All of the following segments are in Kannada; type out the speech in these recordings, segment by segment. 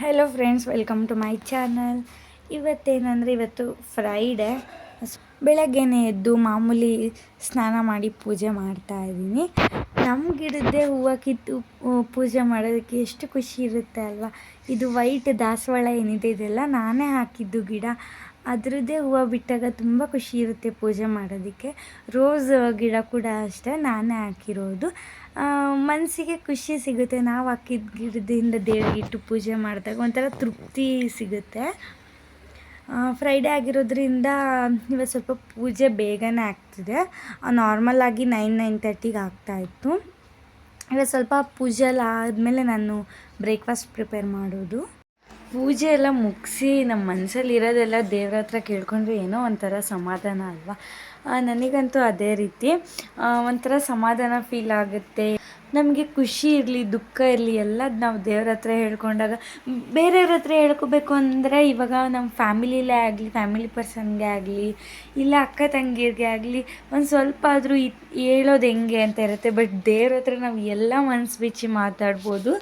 Hello friends, welcome to my channel. ಇವತ್ತು ಫ್ರೈಡೇ. ಬೆಳಗ್ಗೆನೇ ಎದ್ದು ಮಾಮೂಲಿ ಸ್ನಾನ ಮಾಡಿ ಪೂಜೆ ಮಾಡ್ತಾಯಿದ್ದೀನಿ. ನಮ್ಮ ಗಿಡದ್ದೇ ಹೂವು ಕಿತ್ತು ಪೂಜೆ ಮಾಡೋದಕ್ಕೆ ಎಷ್ಟು ಖುಷಿ ಇರುತ್ತೆ ಅಲ್ವಾ. ಇದು ವೈಟ್ ದಾಸವಾಳ ಏನಿದೆ, ಇದೆಲ್ಲ ನಾನೇ ಹಾಕಿದ್ದು ಗಿಡ. ಅದರದ್ದೇ ಹೂವು ಬಿಟ್ಟಾಗ ತುಂಬ ಖುಷಿ ಇರುತ್ತೆ ಪೂಜೆ ಮಾಡೋದಕ್ಕೆ. ರೋಸ್ ಗಿಡ ಕೂಡ ಅಷ್ಟೇ, ನಾನೇ ಹಾಕಿರೋದು. ಮನಸ್ಸಿಗೆ ಖುಷಿ ಸಿಗುತ್ತೆ. ನಾವು ಹಾಕಿದ ಗಿಡದಿಂದ ದೇವರಿಗಿಟ್ಟು ಪೂಜೆ ಮಾಡಿದಾಗ ಒಂಥರ ತೃಪ್ತಿ ಸಿಗುತ್ತೆ. ಫ್ರೈಡೇ ಆಗಿರೋದ್ರಿಂದ ಇವತ್ತು ಸ್ವಲ್ಪ ಪೂಜೆ ಬೇಗನೆ ಆಗ್ತಿದೆ. ನಾರ್ಮಲಾಗಿ 9:30 ಆಗ್ತಾಯಿತ್ತು. ಇವತ್ತು ಸ್ವಲ್ಪ ಪೂಜೆ ಎಲ್ಲ ಆದಮೇಲೆ ನಾನು ಬ್ರೇಕ್ಫಾಸ್ಟ್ ಪ್ರಿಪೇರ್ ಮಾಡೋದು. ಪೂಜೆ ಎಲ್ಲ ಮುಗಿಸಿ ನಮ್ಮ ಮನಸ್ಸಲ್ಲಿ ಇರೋದೆಲ್ಲ ದೇವ್ರ ಹತ್ರ ಕೇಳ್ಕೊಂಡ್ರೆ ಏನೋ ಒಂಥರ ಸಮಾಧಾನ ಅಲ್ವಾ. ನನಗಂತೂ ಅದೇ ರೀತಿ ಒಂಥರ ಸಮಾಧಾನ ಫೀಲ್ ಆಗುತ್ತೆ. ನಮಗೆ ಖುಷಿ ಇರಲಿ, ದುಃಖ ಇರಲಿ, ಎಲ್ಲ ನಾವು ದೇವ್ರ ಹತ್ರ ಹೇಳ್ಕೊಂಡಾಗ ಬೇರೆಯವ್ರ ಹತ್ರ ಹೇಳ್ಕೋಬೇಕು ಅಂದರೆ ಇವಾಗ ನಮ್ಮ ಫ್ಯಾಮಿಲಿಲೇ ಆಗಲಿ, ಫ್ಯಾಮಿಲಿ ಪರ್ಸನ್ಗೆ ಆಗಲಿ, ಇಲ್ಲ ಅಕ್ಕ ತಂಗಿಯರಿಗೆ ಆಗಲಿ ಒಂದು ಸ್ವಲ್ಪ ಆದರೂ ಹೇಳೋದು ಹೆಂಗೆ ಅಂತ ಇರುತ್ತೆ. ಬಟ್ ದೇವ್ರ ಹತ್ರ ನಾವು ಎಲ್ಲ ಮನಸ್ಸು ಬಿಚ್ಚಿ ಮಾತಾಡ್ಬೋದು.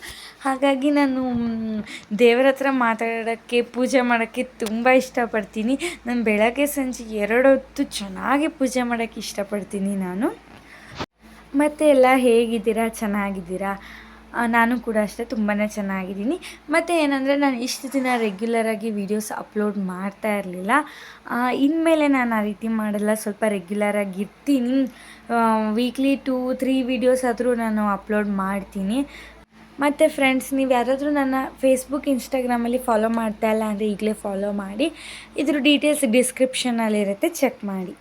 ಹಾಗಾಗಿ ನಾನು ದೇವ್ರ ಹತ್ರ ಮಾತಾಡೋಕ್ಕೆ, ಪೂಜೆ ಮಾಡೋಕ್ಕೆ ತುಂಬ ಇಷ್ಟಪಡ್ತೀನಿ. ನಾನು ಬೆಳಗ್ಗೆ ಸಂಜೆ 2 ಹೊತ್ತು ಚೆನ್ನಾಗಿ ಪೂಜೆ ಮಾಡೋಕ್ಕೆ ಇಷ್ಟಪಡ್ತೀನಿ ನಾನು. ಮತ್ತು ಎಲ್ಲ ಹೇಗಿದ್ದೀರಾ? ಚೆನ್ನಾಗಿದ್ದೀರಾ? ನಾನು ಕೂಡ ಅಷ್ಟೇ ತುಂಬಾ ಚೆನ್ನಾಗಿದ್ದೀನಿ. ಮತ್ತು ಏನಂದರೆ ನಾನು ಇಷ್ಟು ದಿನ ರೆಗ್ಯುಲರಾಗಿ ವೀಡಿಯೋಸ್ ಅಪ್ಲೋಡ್ ಮಾಡ್ತಾ ಇರಲಿಲ್ಲ. ಇನ್ಮೇಲೆ ನಾನು ಆ ರೀತಿ ಮಾಡಲ್ಲ, ಸ್ವಲ್ಪ ರೆಗ್ಯುಲರಾಗಿ ಇರ್ತೀನಿ. ವೀಕ್ಲಿ 2-3 ವೀಡಿಯೋಸ್ ಆದರೂ ನಾನು ಅಪ್ಲೋಡ್ ಮಾಡ್ತೀನಿ. ಮತ್ತು ಫ್ರೆಂಡ್ಸ್, ನೀವು ಯಾರಾದರೂ ನನ್ನ ಫೇಸ್ಬುಕ್, ಇನ್ಸ್ಟಾಗ್ರಾಮಲ್ಲಿ ಫಾಲೋ ಮಾಡ್ತಾ ಇಲ್ಲ ಅಂದರೆ ಈಗಲೇ ಫಾಲೋ ಮಾಡಿ. ಇದ್ರ ಡೀಟೇಲ್ಸ್ ಡಿಸ್ಕ್ರಿಪ್ಷನಲ್ಲಿರುತ್ತೆ, ಚೆಕ್ ಮಾಡಿ.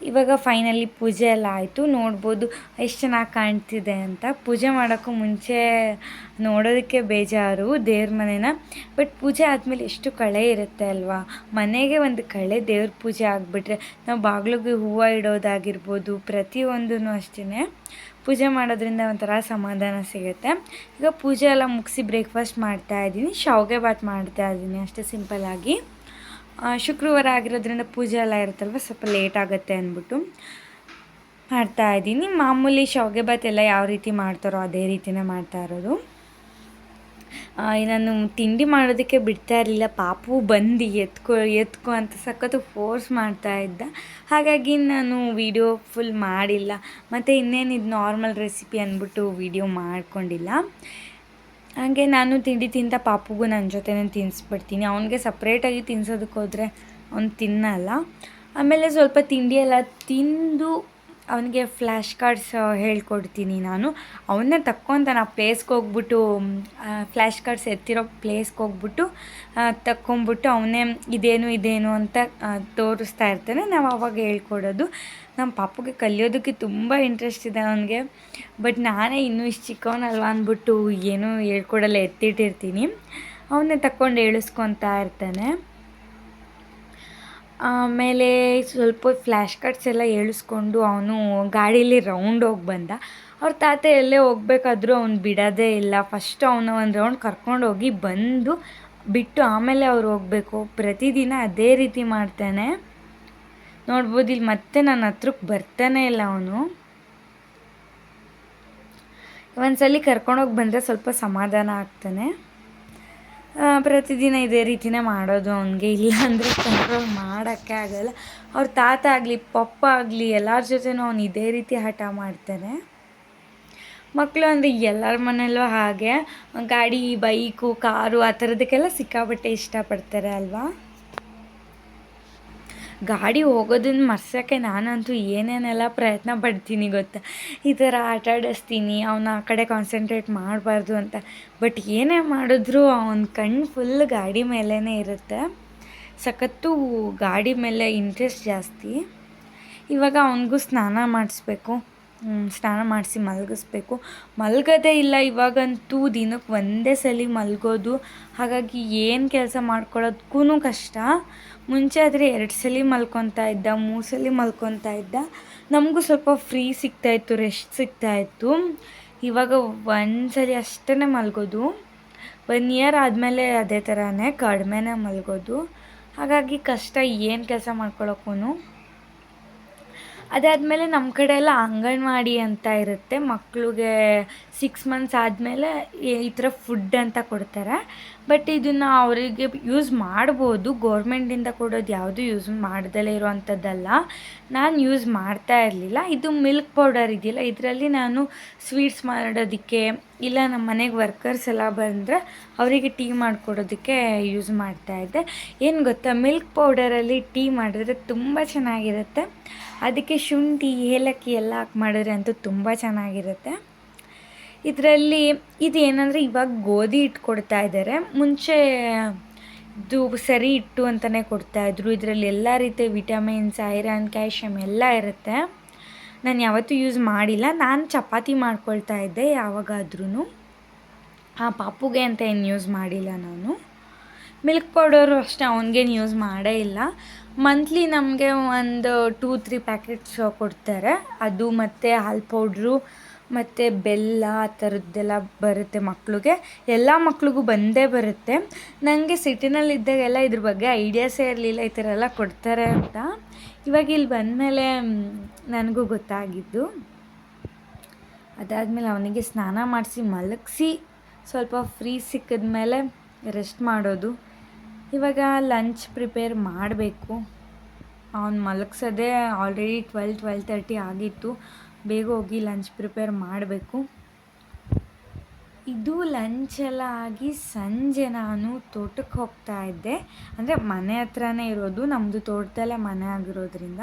ಇವಾಗ ಫೈನಲಿ ಪೂಜೆ ಎಲ್ಲ ಆಯಿತು. ನೋಡ್ಬೋದು ಎಷ್ಟು ಚೆನ್ನಾಗಿ ಕಾಣ್ತಿದೆ ಅಂತ. ಪೂಜೆ ಮಾಡೋಕ್ಕೂ ಮುಂಚೆ ನೋಡೋದಕ್ಕೆ ಬೇಜಾರು ದೇವ್ರ ಮನೇನ. ಬಟ್ ಪೂಜೆ ಆದಮೇಲೆ ಎಷ್ಟು ಕಳೆ ಇರುತ್ತೆ ಅಲ್ವಾ. ಮನೆಗೆ ಒಂದು ಕಳೆ ದೇವ್ರ ಪೂಜೆ ಆಗಿಬಿಟ್ರೆ ನಾವು ಬಾಗಿಲಿಗೆ ಹೂವು ಇಡೋದಾಗಿರ್ಬೋದು, ಪ್ರತಿಯೊಂದೂ ಅಷ್ಟೇ. ಪೂಜೆ ಮಾಡೋದ್ರಿಂದ ಒಂಥರ ಸಮಾಧಾನ ಸಿಗುತ್ತೆ. ಈಗ ಪೂಜೆ ಎಲ್ಲ ಮುಗಿಸಿ ಬ್ರೇಕ್ಫಾಸ್ಟ್ ಮಾಡ್ತಾಯಿದ್ದೀನಿ. ಶಾವಿಗೆ ಬಾತ್ ಮಾಡ್ತಾಯಿದ್ದೀನಿ ಅಷ್ಟೇ ಸಿಂಪಲ್ಲಾಗಿ. ಶುಕ್ರವಾರ ಆಗಿರೋದ್ರಿಂದ ಪೂಜೆ ಎಲ್ಲ ಇರುತ್ತಲ್ವ, ಸ್ವಲ್ಪ ಲೇಟ್ ಆಗುತ್ತೆ ಅಂದ್ಬಿಟ್ಟು ಮಾಡ್ತಾಯಿದ್ದೀನಿ. ಮಾಮೂಲಿ ಶಾವಿಗೆ ಬಾತ್ ಎಲ್ಲ ಯಾವ ರೀತಿ ಮಾಡ್ತಾರೋ ಅದೇ ರೀತಿಯೇ ಮಾಡ್ತಾ ಇರೋದು. ನಾನು ತಿಂಡಿ ಮಾಡೋದಕ್ಕೆ ಬಿಡ್ತಾ ಇರಲಿಲ್ಲ. ಪಾಪು ಬಂದು ಎತ್ಕೊ ಅಂತ ಸಖತ್ತು ಫೋರ್ಸ್ ಮಾಡ್ತಾಯಿದ್ದ. ಹಾಗಾಗಿ ನಾನು ವೀಡಿಯೋ ಫುಲ್ ಮಾಡಿಲ್ಲ. ಮತ್ತು ಇನ್ನೇನಿದು ನಾರ್ಮಲ್ ರೆಸಿಪಿ ಅಂದ್ಬಿಟ್ಟು ವೀಡಿಯೋ ಮಾಡ್ಕೊಂಡಿಲ್ಲ. ಹಾಗೆ ನಾನು ತಿಂಡಿ ತಿಂತ ಪಾಪುಗೂ ನನ್ನ ಜೊತೆನೇ ತಿನ್ನಿಸ್ಬಿಡ್ತೀನಿ. ಅವನಿಗೆ ಸಪ್ರೇಟಾಗಿ ತಿನ್ನಿಸೋದಕ್ಕೆ ಹೋದರೆ ಅವ್ನು ತಿನ್ನಲ್ಲ. ಆಮೇಲೆ ಸ್ವಲ್ಪ ತಿಂಡಿ ಎಲ್ಲ ತಿಂದು ಅವನಿಗೆ ಫ್ಲ್ಯಾಶ್ ಕಾರ್ಡ್ಸ್ ಹೇಳ್ಕೊಡ್ತೀನಿ ನಾನು. ಅವನ್ನೇ ತಕ್ಕೊತಾನೆ. ಆ ಪ್ಲೇಸ್ಗೆ ಹೋಗ್ಬಿಟ್ಟು, ಫ್ಲ್ಯಾಶ್ ಕಾರ್ಡ್ಸ್ ಎತ್ತಿರೋ ಪ್ಲೇಸ್ಗೆ ಹೋಗ್ಬಿಟ್ಟು ತಕ್ಕೊಂಬಿಟ್ಟು ಅವನೇ ಇದೇನು ಅಂತ ತೋರಿಸ್ತಾ ಇರ್ತಾನೆ. ನಾವು ಆವಾಗ ಹೇಳ್ಕೊಡೋದು. ನಮ್ಮ ಪಾಪುಗೆ ಕಲಿಯೋದಕ್ಕೆ ತುಂಬ ಇಂಟ್ರೆಸ್ಟ್ ಇದೆ ಅವನಿಗೆ. ಬಟ್ ನಾನೇ ಇನ್ನೂ ಇಷ್ಟು ಚಿಕ್ಕವನಲ್ವ ಅಂದ್ಬಿಟ್ಟು ಏನೂ ಹೇಳ್ಕೊಡಲ್ಲ, ಎತ್ತಿಟ್ಟಿರ್ತೀನಿ. ಅವನ್ನೇ ತಕ್ಕೊಂಡು ಹೇಳಿಸ್ಕೊತಾ ಇರ್ತಾನೆ. ಆಮೇಲೆ ಸ್ವಲ್ಪ ಫ್ಲ್ಯಾಶ್ ಕಾರ್ಡ್ಸ್ ಎಲ್ಲ ಹೇಳಿಸ್ಕೊಂಡು ಅವನು ಗಾಡೀಲಿ ರೌಂಡ್ ಹೋಗಿ ಬಂದ. ಅವ್ರ ತಾತ ಎಲ್ಲೇ ಹೋಗ್ಬೇಕಾದ್ರೂ ಅವ್ನು ಬಿಡೋದೇ ಇಲ್ಲ. ಫಸ್ಟ್ ಅವನು ಒಂದು ರೌಂಡ್ ಕರ್ಕೊಂಡೋಗಿ ಬಂದು ಬಿಟ್ಟು ಆಮೇಲೆ ಅವ್ರು ಹೋಗಬೇಕು. ಪ್ರತಿದಿನ ಅದೇ ರೀತಿ ಮಾಡ್ತಾನೆ. ನೋಡ್ಬೋದು, ಇಲ್ಲಿ ಮತ್ತೆ ನನ್ನ ಹತ್ರಕ್ಕೆ ಬರ್ತಾನೆ ಇಲ್ಲ ಅವನು. ಒಂದ್ಸಲಿ ಕರ್ಕೊಂಡೋಗಿ ಬಂದರೆ ಸ್ವಲ್ಪ ಸಮಾಧಾನ ಆಗ್ತಾನೆ. ಪ್ರತಿದಿನ ಇದೇ ರೀತಿಯೇ ಮಾಡೋದು ಅವನಿಗೆ. ಇಲ್ಲಾಂದರೆ ಕಂಟ್ರೋಲ್ ಮಾಡೋಕ್ಕೆ ಆಗೋಲ್ಲ. ಅವ್ರ ತಾತ ಆಗಲಿ, ಪಪ್ಪ ಆಗಲಿ, ಎಲ್ಲರ ಜೊತೆನೂ ಅವ್ನು ಇದೇ ರೀತಿ ಹಠ ಮಾಡ್ತಾನೆ. ಮಕ್ಕಳು ಅಂದರೆ ಎಲ್ಲರ ಮನೆಯಲ್ಲೂ ಹಾಗೆ ಗಾಡಿ, ಬೈಕು, ಕಾರು ಆ ಥರದಕ್ಕೆಲ್ಲ ಸಿಕ್ಕಾಪಟ್ಟೆ ಇಷ್ಟಪಡ್ತಾರೆ ಅಲ್ವಾ. ಗಾಡಿ ಹೋಗೋದನ್ನು ಮರ್ಸೋಕ್ಕೆ ನಾನಂತೂ ಏನೇನೆಲ್ಲ ಪ್ರಯತ್ನ ಪಡ್ತೀನಿ ಗೊತ್ತಾ. ಈ ಥರ ಆಟ ಆಡಿಸ್ತೀನಿ, ಅವನ ಆ ಕಡೆ ಕಾನ್ಸಂಟ್ರೇಟ್ ಮಾಡಬಾರ್ದು ಅಂತ. ಬಟ್ ಏನೇ ಮಾಡಿದ್ರೂ ಅವನ ಕಣ್ಣು ಫುಲ್ ಗಾಡಿ ಮೇಲೇ ಇರುತ್ತೆ. ಸಖತ್ತು ಗಾಡಿ ಮೇಲೆ ಇಂಟ್ರೆಸ್ಟ್ ಜಾಸ್ತಿ. ಇವಾಗ ಅವನಿಗೂ ಸ್ನಾನ ಮಾಡಿಸ್ಬೇಕು. ಸ್ನಾನ ಮಾಡಿಸಿ ಮಲಗಿಸ್ಬೇಕು. ಮಲಗೋದೇ ಇಲ್ಲ ಇವಾಗಂತೂ. ದಿನಕ್ಕೆ ಒಂದೇ ಸಲ ಮಲಗೋದು. ಹಾಗಾಗಿ ಏನು ಕೆಲಸ ಮಾಡ್ಕೊಳ್ಳೋದಕ್ಕೂ ಕಷ್ಟ. ಮುಂಚೆ ಆದರೆ 2 ಸಲ ಮಲ್ಕೊತಾ ಇದ್ದ, 3 ಸಲ ಮಲ್ಕೊತಾ ಇದ್ದ. ನಮಗೂ ಸ್ವಲ್ಪ ಫ್ರೀ ಸಿಗ್ತಾಯಿತ್ತು, ರೆಸ್ಟ್ ಸಿಗ್ತಾಯಿತ್ತು. ಇವಾಗ 1 ಸಲ ಅಷ್ಟೇ ಮಲಗೋದು. 1 ಇಯರ್ ಆದಮೇಲೆ ಅದೇ ಥರನೇ ಕಡಿಮೆನೇ ಮಲಗೋದು. ಹಾಗಾಗಿ ಕಷ್ಟ ಏನು ಕೆಲಸ ಮಾಡ್ಕೊಳ್ಳೋಕ್ಕೂ. ಅದಾದಮೇಲೆ ನಮ್ಮ ಕಡೆ ಎಲ್ಲ ಅಂಗನವಾಡಿ ಅಂತ ಇರುತ್ತೆ. ಮಕ್ಕಳಿಗೆ 6 ಮಂತ್ಸ್ ಆದಮೇಲೆ ಈ ಥರ ಫುಡ್ ಅಂತ ಕೊಡ್ತಾರೆ. ಬಟ್ ಇದನ್ನು ಅವರಿಗೆ ಯೂಸ್ ಮಾಡ್ಬೋದು, ಗೋರ್ಮೆಂಟಿಂದ ಕೊಡೋದು ಯಾವುದು ಯೂಸ್ ಮಾಡ್ದಲೇ ಇರೋವಂಥದ್ದಲ್ಲ. ನಾನು ಯೂಸ್ ಮಾಡ್ತಾ ಇರಲಿಲ್ಲ. ಇದು ಮಿಲ್ಕ್ ಪೌಡರ್ ಇದೆಯಲ್ಲ, ಇದರಲ್ಲಿ ನಾನು ಸ್ವೀಟ್ಸ್ ಮಾಡೋದಕ್ಕೆ ಇಲ್ಲ ನಮ್ಮ ಮನೆಗೆ ವರ್ಕರ್ಸ್ ಎಲ್ಲ ಬಂದರೆ ಅವರಿಗೆ ಟೀ ಮಾಡಿಕೊಡೋದಕ್ಕೆ ಯೂಸ್ ಮಾಡ್ತಾಯಿದ್ದೆ. ಏನು ಗೊತ್ತಾ, ಮಿಲ್ಕ್ ಪೌಡರಲ್ಲಿ ಟೀ ಮಾಡಿದ್ರೆ ತುಂಬ ಚೆನ್ನಾಗಿರುತ್ತೆ. ಅದಕ್ಕೆ ಶುಂಠಿ ಏಲಕ್ಕಿ ಎಲ್ಲ ಹಾಕಿ ಮಾಡಿದ್ರೆ ಅಂತೂ ತುಂಬ ಚೆನ್ನಾಗಿರುತ್ತೆ. ಇದರಲ್ಲಿ ಇದು ಏನಂದರೆ ಇವಾಗ ಗೋಧಿ ಹಿಟ್ಟು ಕೊಡ್ತಾ ಇದ್ದಾರೆ. ಮುಂಚೆ ಇದು ಸರಿ ಹಿಟ್ಟು ಅಂತಲೇ ಕೊಡ್ತಾಯಿದ್ರು. ಇದರಲ್ಲಿ ಎಲ್ಲ ರೀತಿಯ ವಿಟಮಿನ್ಸ್, ಐರನ್, ಕ್ಯಾಲ್ಶಿಯಮ್ ಎಲ್ಲ ಇರುತ್ತೆ. ನಾನು ಯಾವತ್ತೂ ಯೂಸ್ ಮಾಡಿಲ್ಲ. ನಾನು ಚಪಾತಿ ಮಾಡ್ಕೊಳ್ತಾ ಇದ್ದೆ ಯಾವಾಗಾದ್ರೂ. ಆ ಪಾಪುಗೆ ಅಂತ ಏನು ಯೂಸ್ ಮಾಡಿಲ್ಲ ನಾನು. ಮಿಲ್ಕ್ ಪೌಡರು ಅಷ್ಟೇ ಅವನಿಗೇನು ಯೂಸ್ ಮಾಡೇ ಇಲ್ಲ. ಮಂತ್ಲಿ ನಮಗೆ ಒಂದು 2-3 ಪ್ಯಾಕೆಟ್ಸ್ ಕೊಡ್ತಾರೆ. ಅದು ಮತ್ತು ಹಾಲು ಪೌಡ್ರು ಮತ್ತು ಬೆಲ್ಲ ಆ ಥರದ್ದೆಲ್ಲ ಬರುತ್ತೆ ಮಕ್ಕಳಿಗೆ. ಎಲ್ಲ ಮಕ್ಳಿಗೂ ಬಂದೇ ಬರುತ್ತೆ. ನನಗೆ ಸಿಟಿನಲ್ಲಿದ್ದಾಗೆಲ್ಲ ಇದ್ರ ಬಗ್ಗೆ ಐಡಿಯಾಸೇ ಇರಲಿಲ್ಲ ಈ ಥರ ಎಲ್ಲ ಕೊಡ್ತಾರೆ ಅಂತ. ಇವಾಗ ಇಲ್ಲಿ ಬಂದಮೇಲೆ ನನಗೂ ಗೊತ್ತಾಗಿದ್ದು. ಅದಾದಮೇಲೆ ಅವನಿಗೆ ಸ್ನಾನ ಮಾಡಿಸಿ ಮಲಗಿಸಿ ಸ್ವಲ್ಪ ಫ್ರೀ ಸಿಕ್ಕಿದ್ಮೇಲೆ ರೆಸ್ಟ್ ಮಾಡೋದು. ಇವಾಗ ಲಂಚ್ ಪ್ರಿಪೇರ್ ಮಾಡಬೇಕು. ಅವ್ನು ಮಲಗಿಸೋದೇ ಆಲ್ರೆಡಿ 12-12:30 ಆಗಿತ್ತು. ಬೇಗ ಹೋಗಿ ಲಂಚ್ ಪ್ರಿಪೇರ್ ಮಾಡಬೇಕು. ಇದು ಲಂಚೆಲ್ಲ ಆಗಿ ಸಂಜೆ ನಾನು ತೋಟಕ್ಕೆ ಹೋಗ್ತಾ ಇದ್ದೆ. ಅಂದರೆ ಮನೆ ಹತ್ರನೇ ಇರೋದು, ನಮ್ಮದು ತೋಟದಲ್ಲೇ ಮನೆ ಆಗಿರೋದ್ರಿಂದ.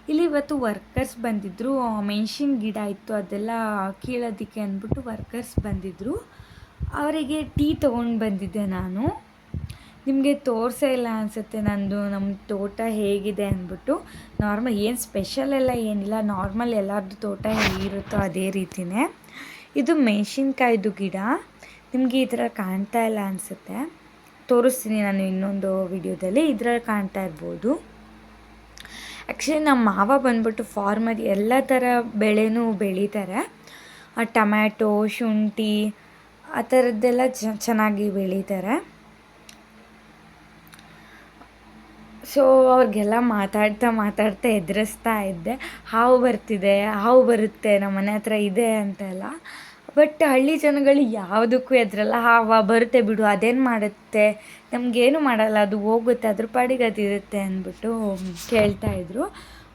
ಇಲ್ಲಿ ಇವತ್ತು ವರ್ಕರ್ಸ್ ಬಂದಿದ್ದರು. ಮೆಣಸಿನ ಗಿಡ ಇತ್ತು, ಅದೆಲ್ಲ ಕೀಳೋದಕ್ಕೆ ಅಂದ್ಬಿಟ್ಟು ವರ್ಕರ್ಸ್ ಬಂದಿದ್ದರು. ಅವರಿಗೆ ಟೀ ತೊಗೊಂಡು ಬಂದಿದ್ದೆ ನಾನು. ನಿಮಗೆ ತೋರಿಸೇ ಇಲ್ಲ ಅನಿಸುತ್ತೆ ನಮ್ಮ ತೋಟ ಹೇಗಿದೆ ಅಂದ್ಬಿಟ್ಟು. ನಾರ್ಮಲ್ ಏನು ಸ್ಪೆಷಲ್ ಎಲ್ಲ ಏನಿಲ್ಲ, ನಾರ್ಮಲ್ ಎಲ್ಲರದ್ದು ತೋಟ ಹೇಗಿರುತ್ತೋ ಅದೇ ರೀತಿಯೇ. ಇದು ಮೆಣಸಿನ್ಕಾಯ್ದು ಗಿಡ. ನಿಮಗೆ ಈ ಥರ ಕಾಣ್ತಾ ಇಲ್ಲ ಅನಿಸುತ್ತೆ, ತೋರಿಸ್ತೀನಿ ನಾನು ಇನ್ನೊಂದು ವಿಡಿಯೋದಲ್ಲಿ. ಇದರಲ್ಲಿ ಕಾಣ್ತಾ ಇರ್ಬೋದು. ಆ್ಯಕ್ಚುಲಿ ನಮ್ಮ ಮಾವ ಬಂದ್ಬಿಟ್ಟು ಫಾರ್ಮರ್, ಎಲ್ಲ ಥರ ಬೆಳೆನೂ ಬೆಳೀತಾರೆ. ಟೊಮ್ಯಾಟೊ, ಶುಂಠಿ ಆ ಥರದ್ದೆಲ್ಲ ಚೆನ್ನಾಗಿ ಬೆಳೀತಾರೆ. ಸೊ ಅವ್ರಿಗೆಲ್ಲ ಮಾತಾಡ್ತಾ ಎದುರಿಸ್ತಾ ಇದ್ದೆ. ಹಾವು ಬರುತ್ತೆ ನಮ್ಮ ಮನೆ ಹತ್ರ ಇದೆ ಅಂತೆಲ್ಲ. ಬಟ್ ಹಳ್ಳಿ ಜನಗಳು ಯಾವುದಕ್ಕೂ ಹೆದರಲ್ಲ. ಹಾವು ಬರುತ್ತೆ ಬಿಡು, ಅದೇನು ಮಾಡುತ್ತೆ, ನಮಗೇನು ಮಾಡಲ್ಲ, ಅದು ಹೋಗುತ್ತೆ, ಅದ್ರ ಪಾಡಿಗೆ ಅದಿರುತ್ತೆ ಅಂದ್ಬಿಟ್ಟು ಕೇಳ್ತಾಯಿದ್ರು.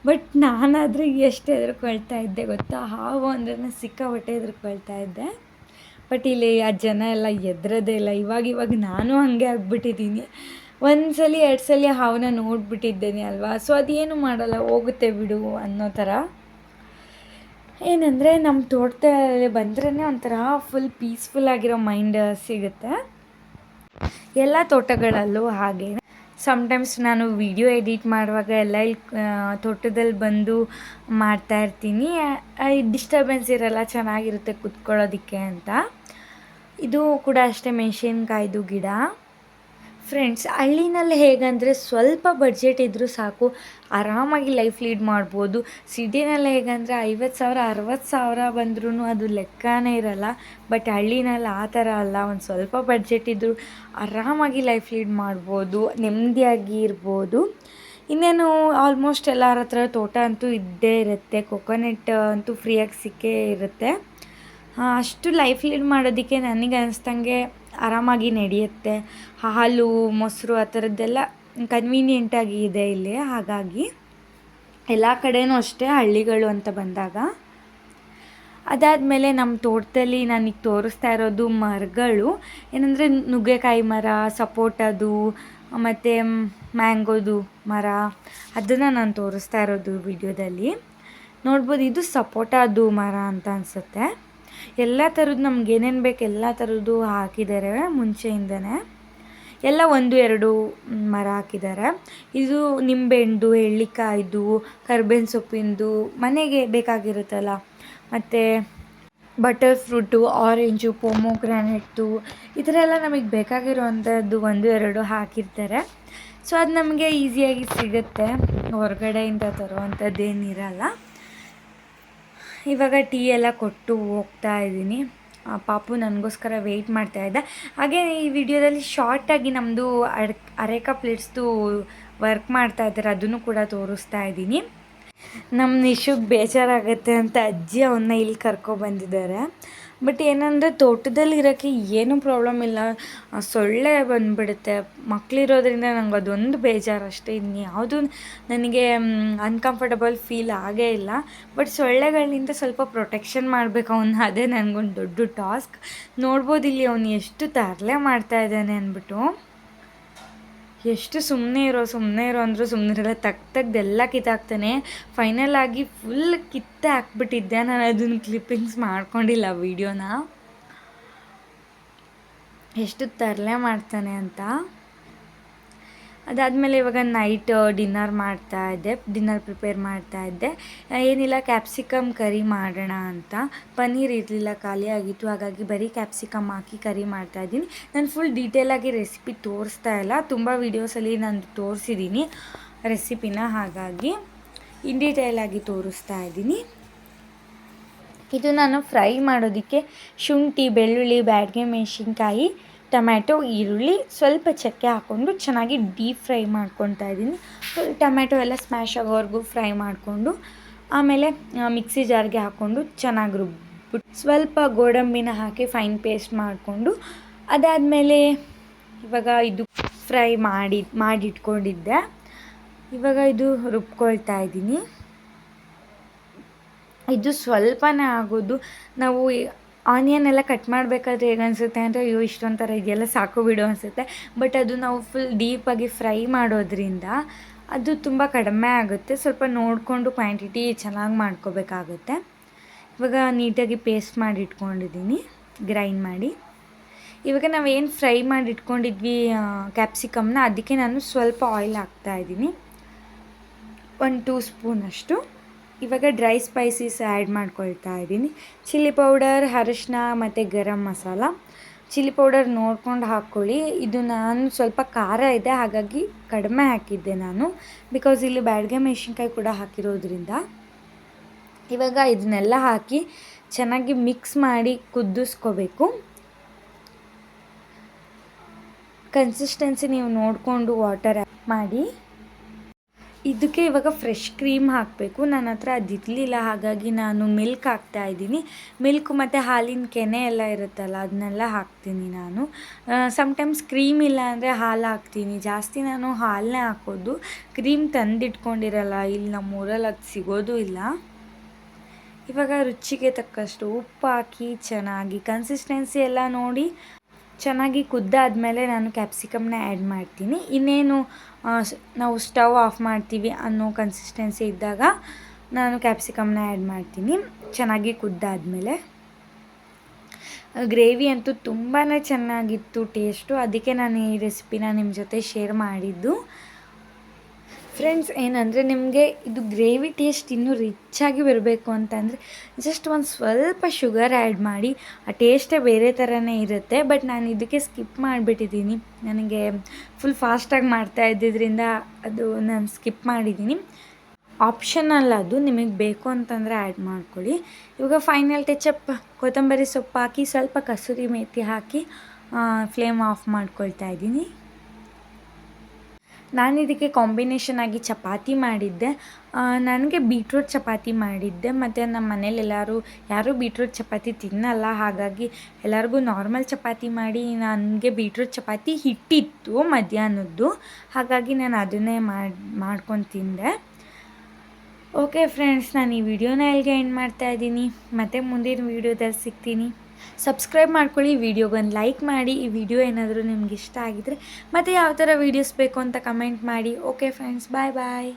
ಬಟ್ ನಾನಾದರೆ ಎಷ್ಟು ಹೆದರ್ಕೊಳ್ತಾ ಇದ್ದೆ ಗೊತ್ತಾ, ಹಾವು ಅಂದ್ರೆ ಸಿಕ್ಕಾಪಟ್ಟೆ ಹೆದರ್ಕೊಳ್ತಾ ಇದ್ದೆ. ಬಟ್ ಇಲ್ಲಿ ಆ ಜನ ಎಲ್ಲ ಹೆದ್ರೋದೇ ಇಲ್ಲ. ಇವಾಗ ನಾನು ಹಾಗೆ ಆಗ್ಬಿಟ್ಟಿದ್ದೀನಿ. 1 ಸಲ 2 ಸಲ ಹಾವನ್ನ ನೋಡಿಬಿಟ್ಟಿದ್ದೇನೆ ಅಲ್ವಾ. ಸೊ ಅದೇನು ಮಾಡಲ್ಲ, ಹೋಗುತ್ತೆ ಬಿಡು ಅನ್ನೋ ಥರ. ಏನಂದರೆ ನಮ್ಮ ತೋಟದಲ್ಲಿ ಬಂದ್ರೇ ಒಂಥರ ಫುಲ್ ಪೀಸ್ಫುಲ್ಲಾಗಿರೋ ಮೈಂಡ್ ಸಿಗುತ್ತೆ. ಎಲ್ಲ ತೋಟಗಳಲ್ಲೂ ಹಾಗೆ. ಸಮ್ಟೈಮ್ಸ್ ನಾನು ವಿಡಿಯೋ ಎಡಿಟ್ ಮಾಡುವಾಗ ಎಲ್ಲ ಇಲ್ಲಿ ತೋಟದಲ್ಲಿ ಬಂದು ಮಾಡ್ತಾಯಿರ್ತೀನಿ. ಡಿಸ್ಟರ್ಬೆನ್ಸ್ ಇರಲ್ಲ, ಚೆನ್ನಾಗಿರುತ್ತೆ ಕುತ್ಕೊಳ್ಳೋದಕ್ಕೆ ಅಂತ. ಇದು ಕೂಡ ಅಷ್ಟೇ ಮೆಣಸಿನ್ಕಾಯ್ದು ಗಿಡ. ಫ್ರೆಂಡ್ಸ್, ಹಳ್ಳಿನಲ್ಲಿ ಹೇಗಂದರೆ ಸ್ವಲ್ಪ ಬಡ್ಜೆಟ್ ಇದ್ದರೂ ಸಾಕು, ಆರಾಮಾಗಿ ಲೈಫ್ ಲೀಡ್ ಮಾಡ್ಬೋದು. ಸಿಟಿನಲ್ಲಿ ಹೇಗಂದರೆ 50,000 60,000 ಬಂದ್ರೂ ಅದು ಲೆಕ್ಕನೇ ಇರಲ್ಲ. ಬಟ್ ಹಳ್ಳಿನಲ್ಲಿ ಆ ಥರ ಅಲ್ಲ, ಒಂದು ಸ್ವಲ್ಪ ಬಡ್ಜೆಟ್ ಇದ್ದರೂ ಆರಾಮಾಗಿ ಲೈಫ್ ಲೀಡ್ ಮಾಡ್ಬೋದು, ನೆಮ್ಮದಿಯಾಗಿ ಇರ್ಬೋದು. ಇನ್ನೇನು ಆಲ್ಮೋಸ್ಟ್ ಎಲ್ಲರ ಹತ್ರ ತೋಟ ಅಂತೂ ಇದ್ದೇ ಇರುತ್ತೆ. ಕೊಕೊನೆಟ್ ಅಂತೂ ಫ್ರೀಯಾಗಿ ಸಿಕ್ಕೇ ಇರುತ್ತೆ. ಅಷ್ಟು ಲೈಫ್ ಲೀಡ್ ಮಾಡೋದಕ್ಕೆ ನನಗೆ ಅನ್ನಿಸ್ದಂಗೆ ಆರಾಮಾಗಿ ನಡೆಯುತ್ತೆ. ಹಾಲು, ಮೊಸರು ಆ ಥರದ್ದೆಲ್ಲ ಕನ್ವೀನಿಯೆಂಟಾಗಿ ಇದೆ ಇಲ್ಲಿ. ಹಾಗಾಗಿ ಎಲ್ಲ ಕಡೆಯೂ ಅಷ್ಟೇ ಹಳ್ಳಿಗಳು ಅಂತ ಬಂದಾಗ. ಅದಾದಮೇಲೆ ನಮ್ಮ ತೋಟದಲ್ಲಿ ನನಗೆ ತೋರಿಸ್ತಾ ಇರೋದು ಮರಗಳು. ಏನಂದರೆ ನುಗ್ಗೆಕಾಯಿ ಮರ, ಸಪೋಟದು ಮತ್ತು ಮ್ಯಾಂಗೋದು ಮರ, ಅದನ್ನು ನಾನು ತೋರಿಸ್ತಾ ಇರೋದು ವಿಡಿಯೋದಲ್ಲಿ ನೋಡ್ಬೋದು. ಇದು ಸಪೋಟದು ಮರ ಅಂತ ಅನಿಸುತ್ತೆ. ಎಲ್ಲ ಥರದ್ದು ನಮ್ಗೆ ಏನೇನು ಬೇಕು ಎಲ್ಲ ಥರದ್ದು ಹಾಕಿದ್ದಾರೆ ಮುಂಚೆಯಿಂದನೇ. ಎಲ್ಲ 1-2 ಮರ ಹಾಕಿದ್ದಾರೆ. ಇದು ನಿಂಬೆಹಣ್ಣು, ಎಳ್ಳಿಕಾಯ್ದು, ಕರ್ಬೇವಿನ ಸೊಪ್ಪಿಂದು, ಮನೆಗೆ ಬೇಕಾಗಿರುತ್ತಲ್ಲ. ಮತ್ತು ಬಟರ್ ಫ್ರೂಟು, ಆರೆಂಜು, ಪೊಮೊಗ್ರಾನೆಟ್ಟು, ಈ ಥರ ಎಲ್ಲ ನಮಗೆ ಬೇಕಾಗಿರೋವಂಥದ್ದು 1-2 ಹಾಕಿರ್ತಾರೆ. ಸೊ ಅದು ನಮಗೆ ಈಸಿಯಾಗಿ ಸಿಗುತ್ತೆ, ಹೊರಗಡೆಯಿಂದ ತರುವಂಥದ್ದೇನಿರಲ್ಲ. ಇವಾಗ ಟೀ ಎಲ್ಲ ಕೊಟ್ಟು ಹೋಗ್ತಾ ಇದ್ದೀನಿ. ಪಾಪು ನನಗೋಸ್ಕರ ವೆಯ್ಟ್ ಮಾಡ್ತಾಯಿದ್ದೆ. ಹಾಗೆ ಈ ವಿಡಿಯೋದಲ್ಲಿ ಶಾರ್ಟಾಗಿ ನಮ್ಮದು ಅರೇಕಾ ಪ್ಲೇಟ್ಸ್ದು ವರ್ಕ್ ಮಾಡ್ತಾಯಿದ್ದಾರೆ, ಅದನ್ನು ಕೂಡ ತೋರಿಸ್ತಾ ಇದ್ದೀನಿ. ನಮ್ಮ ನಿಶುಗೆ ಬೇಜಾರಾಗುತ್ತೆ ಅಂತ ಅಜ್ಜಿ ಅವನ್ನ ಇಲ್ಲಿ ಕರ್ಕೊಬಂದಿದ್ದಾರೆ. ಬಟ್ ಏನಂದರೆ ತೋಟದಲ್ಲಿ ಇರೋಕ್ಕೆ ಏನೂ ಪ್ರಾಬ್ಲಮ್ ಇಲ್ಲ, ಸೊಳ್ಳೆ ಬಂದುಬಿಡುತ್ತೆ. ಮಕ್ಕಳಿರೋದ್ರಿಂದ ನಂಗೆ ಅದೊಂದು ಬೇಜಾರು ಅಷ್ಟೇ, ಇನ್ಯಾವುದೂ ನನಗೆ ಅನ್ಕಂಫರ್ಟಬಲ್ ಫೀಲ್ ಆಗೇ ಇಲ್ಲ. ಬಟ್ ಸೊಳ್ಳೆಗಳಿಂದ ಸ್ವಲ್ಪ ಪ್ರೊಟೆಕ್ಷನ್ ಮಾಡಬೇಕು ಅವನ್ನ, ಅದೇ ನನಗೊಂದು ದೊಡ್ಡ ಟಾಸ್ಕ್. ನೋಡ್ಬೋದು ಇಲ್ಲಿ ಅವನು ಎಷ್ಟು ತರಲೆ ಮಾಡ್ತಾಯಿದ್ದಾನೆ ಅಂದ್ಬಿಟ್ಟು. ಎಷ್ಟು ಸುಮ್ಮನೆ ಇರೋ ಅಂದರೂ ಸುಮ್ಮನೆ ಇರಲ್ಲ, ತೆಗ್ದೆಲ್ಲ ಕಿತ್ತಾಕ್ತಾನೆ. ಫೈನಲ್ ಆಗಿ ಫುಲ್ ಕಿತ್ತೆ ಹಾಕ್ಬಿಟ್ಟಿದ್ದೆ, ನಾನು ಅದನ್ನು ಕ್ಲಿಪ್ಪಿಂಗ್ಸ್ ಮಾಡ್ಕೊಂಡಿಲ್ಲ ವೀಡಿಯೋನ. ಎಷ್ಟು ತರಲೆ ಮಾಡ್ತಾನೆ ಅಂತ. ಅದಾದಮೇಲೆ ಇವಾಗ ನೈಟ್ ಡಿನ್ನರ್ ಪ್ರಿಪೇರ್ ಮಾಡ್ತಾಯಿದ್ದೆ. ಏನಿಲ್ಲ, ಕ್ಯಾಪ್ಸಿಕಮ್ ಕರಿ ಮಾಡೋಣ ಅಂತ. ಪನ್ನೀರ್ ಇರಲಿಲ್ಲ, ಖಾಲಿ ಆಗಿತ್ತು, ಹಾಗಾಗಿ ಬರೀ ಕ್ಯಾಪ್ಸಿಕಮ್ ಹಾಕಿ ಕರಿ ಮಾಡ್ತಾಯಿದ್ದೀನಿ. ನಾನು ಫುಲ್ ಡೀಟೇಲಾಗಿ ರೆಸಿಪಿ ತೋರಿಸ್ತಾ ಇಲ್ಲ, ತುಂಬ ವೀಡಿಯೋಸಲ್ಲಿ ನಾನು ತೋರಿಸಿದ್ದೀನಿ ರೆಸಿಪಿನ, ಹಾಗಾಗಿ ಇನ್ ಡೀಟೇಲಾಗಿ ತೋರಿಸ್ತಾ ಇದ್ದೀನಿ. ಇದು ನಾನು ಫ್ರೈ ಮಾಡೋದಕ್ಕೆ ಶುಂಠಿ, ಬೆಳ್ಳುಳ್ಳಿ, ಬ್ಯಾಡಗೆ ಮೆಣಸಿನ್ಕಾಯಿ, ಟೊಮ್ಯಾಟೊ, ಈರುಳ್ಳಿ, ಸ್ವಲ್ಪ ಚಕ್ಕೆ ಹಾಕ್ಕೊಂಡು ಚೆನ್ನಾಗಿ ಡೀಪ್ ಫ್ರೈ ಮಾಡ್ಕೊತಾ ಇದ್ದೀನಿ. ಟೊಮ್ಯಾಟೊ ಎಲ್ಲ ಸ್ಮ್ಯಾಶ್ ಆಗೋವರೆಗೂ ಫ್ರೈ ಮಾಡಿಕೊಂಡು ಆಮೇಲೆ ಮಿಕ್ಸಿ ಜಾರ್ಗೆ ಹಾಕ್ಕೊಂಡು ಚೆನ್ನಾಗಿ ರುಬ್ಬಿಟ್ಟು ಸ್ವಲ್ಪ ಗೋಡಂಬಿನ ಹಾಕಿ ಫೈನ್ ಪೇಸ್ಟ್ ಮಾಡಿಕೊಂಡು, ಅದಾದಮೇಲೆ ಇವಾಗ ಇದು ಫ್ರೈ ಮಾಡಿಟ್ಕೊಂಡಿದ್ದೆ. ಇವಾಗ ಇದು ರುಬ್ಕೊಳ್ತಾ ಇದ್ದೀನಿ. ಇದು ಸ್ವಲ್ಪನೇ ಆಗೋದು. ನಾವು ಆನಿಯನ್ ಎಲ್ಲ ಕಟ್ ಮಾಡಬೇಕಾದ್ರೆ ಹೇಗೆ ಅನಿಸುತ್ತೆ ಅಂದರೆ, ಅಯ್ಯೋ ಇಷ್ಟೊಂದು ಥರ ಇದೆಯಲ್ಲ ಸಾಕು ಬಿಡು ಅನಿಸುತ್ತೆ. ಬಟ್ ಅದು ನಾವು ಫುಲ್ ಡೀಪಾಗಿ ಫ್ರೈ ಮಾಡೋದ್ರಿಂದ ಅದು ತುಂಬ ಕಡಿಮೆ ಆಗುತ್ತೆ. ಸ್ವಲ್ಪ ನೋಡಿಕೊಂಡು ಕ್ವಾಂಟಿಟಿ ಚೆನ್ನಾಗಿ ಮಾಡ್ಕೋಬೇಕಾಗುತ್ತೆ. ಇವಾಗ ನೀಟಾಗಿ ಪೇಸ್ಟ್ ಮಾಡಿ ಇಟ್ಕೊಂಡಿದ್ದೀನಿ, ಗ್ರೈಂಡ್ ಮಾಡಿ. ಇವಾಗ ನಾವೇನು ಫ್ರೈ ಮಾಡಿ ಇಟ್ಕೊಂಡಿದ್ವಿ ಕ್ಯಾಪ್ಸಿಕಮ್ನ, ಅದಕ್ಕೆ ನಾನು ಸ್ವಲ್ಪ ಆಯಿಲ್ ಹಾಕ್ತಾಯಿದ್ದೀನಿ, 1-2 ಸ್ಪೂನಷ್ಟು. ಇವಾಗ ಡ್ರೈ ಸ್ಪೈಸಸ್ ಆ್ಯಡ್ ಮಾಡ್ಕೊಳ್ತಾ ಇದ್ದೀನಿ. ಚಿಲ್ಲಿ ಪೌಡರ್, ಅರಿಶಿನ ಮತ್ತು ಗರಂ ಮಸಾಲ. ಚಿಲ್ಲಿ ಪೌಡರ್ ನೋಡ್ಕೊಂಡು ಹಾಕ್ಕೊಳ್ಳಿ. ಇದು ನಾನು ಸ್ವಲ್ಪ ಖಾರ ಇದೆ, ಹಾಗಾಗಿ ಕಡಿಮೆ ಹಾಕಿದ್ದೆ ನಾನು, ಬಿಕಾಸ್ ಇಲ್ಲಿ ಬ್ಯಾಡಗೆ ಮೆಣಸಿನ್ಕಾಯಿ ಕೂಡ ಹಾಕಿರೋದ್ರಿಂದ. ಇವಾಗ ಇದನ್ನೆಲ್ಲ ಹಾಕಿ ಚೆನ್ನಾಗಿ ಮಿಕ್ಸ್ ಮಾಡಿ ಕುದಿಸ್ಕೋಬೇಕು. ಕನ್ಸಿಸ್ಟೆನ್ಸಿ ನೀವು ನೋಡಿಕೊಂಡು ವಾಟರ್ ಆ್ಯಡ್ ಮಾಡಿ. ಇದಕ್ಕೆ ಇವಾಗ ಫ್ರೆಶ್ ಕ್ರೀಮ್ ಹಾಕಬೇಕು. ನನ್ನ ಹತ್ರ ಅದಿರಲಿಲ್ಲ, ಹಾಗಾಗಿ ನಾನು ಮಿಲ್ಕ್ ಹಾಕ್ತಾಯಿದ್ದೀನಿ. ಮಿಲ್ಕ್ ಮತ್ತು ಹಾಲಿನ ಕೆನೆ ಎಲ್ಲ ಇರುತ್ತಲ್ಲ, ಅದನ್ನೆಲ್ಲ ಹಾಕ್ತೀನಿ ನಾನು. ಸಮ್ಟೈಮ್ಸ್ ಕ್ರೀಮ್ ಇಲ್ಲ ಅಂದರೆ ಹಾಲು ಹಾಕ್ತೀನಿ. ಜಾಸ್ತಿ ನಾನು ಹಾಲನ್ನೇ ಹಾಕೋದು. ಕ್ರೀಮ್ ತಂದಿಟ್ಕೊಂಡಿರಲ್ಲ, ಇಲ್ಲಿ ನಮ್ಮೂರಲ್ಲಿ ಅದು ಸಿಗೋದು ಇಲ್ಲ. ಇವಾಗ ರುಚಿಗೆ ತಕ್ಕಷ್ಟು ಉಪ್ಪು ಹಾಕಿ ಚೆನ್ನಾಗಿ ಕನ್ಸಿಸ್ಟೆನ್ಸಿ ಎಲ್ಲ ನೋಡಿ ಚೆನ್ನಾಗಿ ಕುದ್ದಾದಮೇಲೆ ನಾನು ಕ್ಯಾಪ್ಸಿಕಮ್ನ ಆ್ಯಡ್ ಮಾಡ್ತೀನಿ. ಇನ್ನೇನು ನಾವು ಸ್ಟವ್ ಆಫ್ ಮಾಡ್ತೀವಿ ಅನ್ನೋ ಕನ್ಸಿಸ್ಟೆನ್ಸಿ ಇದ್ದಾಗ ನಾನು ಕ್ಯಾಪ್ಸಿಕಮ್ನ ಆ್ಯಡ್ ಮಾಡ್ತೀನಿ, ಚೆನ್ನಾಗಿ ಕುದ್ದಾದಮೇಲೆ. ಗ್ರೇವಿ ಅಂತೂ ತುಂಬಾ ಚೆನ್ನಾಗಿತ್ತು ಟೇಸ್ಟು, ಅದಕ್ಕೆ ನಾನು ಈ ರೆಸಿಪಿನ ನಿಮ್ಮ ಜೊತೆ ಶೇರ್ ಮಾಡಿದ್ದು. ಫ್ರೆಂಡ್ಸ್, ಏನಂದರೆ ನಿಮಗೆ ಇದು ಗ್ರೇವಿ ಟೇಸ್ಟ್ ಇನ್ನೂ ರಿಚ್ಚಾಗಿ ಬರಬೇಕು ಅಂತಂದರೆ ಜಸ್ಟ್ ಒಂದು ಸ್ವಲ್ಪ ಶುಗರ್ ಆ್ಯಡ್ ಮಾಡಿ, ಆ ಟೇಸ್ಟೇ ಬೇರೆ ಥರನೇ ಇರುತ್ತೆ. ಬಟ್ ನಾನು ಇದಕ್ಕೆ ಸ್ಕಿಪ್ ಮಾಡಿಬಿಟ್ಟಿದ್ದೀನಿ, ನನಗೆ ಫುಲ್ ಫಾಸ್ಟಾಗಿ ಮಾಡ್ತಾ ಇದ್ದಿದ್ದರಿಂದ ಅದು ನಾನು ಸ್ಕಿಪ್ ಮಾಡಿದ್ದೀನಿ. ಆಪ್ಷನಲ್ ಅದು, ನಿಮಗೆ ಬೇಕು ಅಂತಂದರೆ ಆ್ಯಡ್ ಮಾಡ್ಕೊಳ್ಳಿ. ಇವಾಗ ಫೈನಲ್ ಟಚಪ್ ಕೊತ್ತಂಬರಿ ಸೊಪ್ಪು ಹಾಕಿ ಸ್ವಲ್ಪ ಕಸೂರಿ ಮೇಥಿ ಹಾಕಿ ಫ್ಲೇಮ್ ಆಫ್ ಮಾಡ್ಕೊಳ್ತಾ ಇದ್ದೀನಿ. ನಾನು ಇದಕ್ಕೆ ಕಾಂಬಿನೇಷನ್ ಆಗಿ ಚಪಾತಿ ಮಾಡಿದ್ದೆ. ನನಗೆ ಬೀಟ್ರೂಟ್ ಚಪಾತಿ ಮಾಡಿದ್ದೆ, ಮತ್ತು ನಮ್ಮ ಮನೇಲಿ ಯಾರೂ ಬೀಟ್ರೂಟ್ ಚಪಾತಿ ತಿನ್ನಲ್ಲ, ಹಾಗಾಗಿ ಎಲ್ಲರಿಗೂ ನಾರ್ಮಲ್ ಚಪಾತಿ ಮಾಡಿ, ನನಗೆ ಬೀಟ್ರೂಟ್ ಚಪಾತಿ ಹಿಟ್ಟಿತ್ತು ಮಧ್ಯಾಹ್ನದ್ದು, ಹಾಗಾಗಿ ನಾನು ಅದನ್ನೇ ಮಾಡ್ಕೊಂಡು ತಿಂದೆ. ಓಕೆ ಫ್ರೆಂಡ್ಸ್, ನಾನು ಈ ವಿಡಿಯೋನ ಎಲ್ಲಿಗೆ ಎಂಡ್ ಮಾಡ್ತಾಯಿದ್ದೀನಿ. ಮತ್ತು ಮುಂದಿನ ವೀಡಿಯೋದಲ್ಲಿ ಸಿಗ್ತೀನಿ. ಸಬ್ಸ್ಕ್ರೈಬ್ ಮಾಡ್ಕೊಳ್ಳಿ, ವಿಡಿಯೋಗೊಂದು ಲೈಕ್ ಮಾಡಿ. ಈ ವಿಡಿಯೋ ಏನಾದರೂ ನಿಮ್ಗೆ ಇಷ್ಟ ಆಗಿದರೆ ಮತ್ತು ಯಾವ ಥರ ವೀಡಿಯೋಸ್ ಬೇಕು ಅಂತ ಕಮೆಂಟ್ ಮಾಡಿ. ಓಕೆ ಫ್ರೆಂಡ್ಸ್, ಬಾಯ್ ಬಾಯ್.